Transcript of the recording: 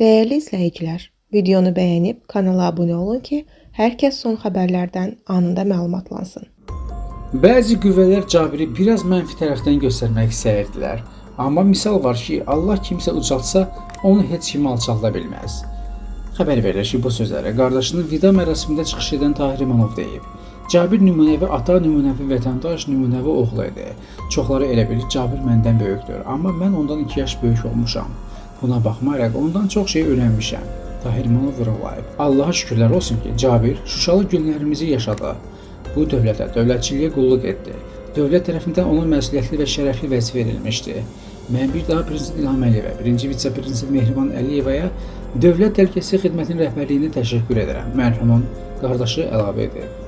Değerli izləyicilər, videonu bəyənib kanala abunə olun ki, hər kəs son xəbərlərdən anında məlumatlansın. Bəzi qüvvələr Cabiri biraz mənfi tərəfdən göstərmək istəyirdilər. Amma misal var ki, Allah kimsə ucaltsa, onu heç kim alçalda bilməz. Xəbər verir ki, bu sözləri qardaşının vida mərasimində çıxış edən Tahir İmanov deyib. Cabir nümunəvi ata, nümunəvi vətəndaş, nümunəvi oğlu idi. Çoxları elə bilir Cabir məndən böyükdür, amma mən ondan 2 yaş böyük olmuşam. Buna baxmayaraq ondan çox şey öyrənmişəm. Tahir İmanov vurğulayıb. Allaha şükürlər olsun ki, Cabir Şuşalı günlərimizi yaşadı. Bu dövlətə, dövlətçiliyə qulluq etdi. Dövlət tərəfindən ona məsuliyyətli və şərəfli vəzifə verilmişdi. Mən bir daha Prezident İlham Əliyevə, birinci vitse-prezident Mehriban Əliyevəyə dövlət təhlükəsizlik xidmətinin rəhbərliyinə təşəkkür edirəm. Mərhumun qardaşı əlavə edib.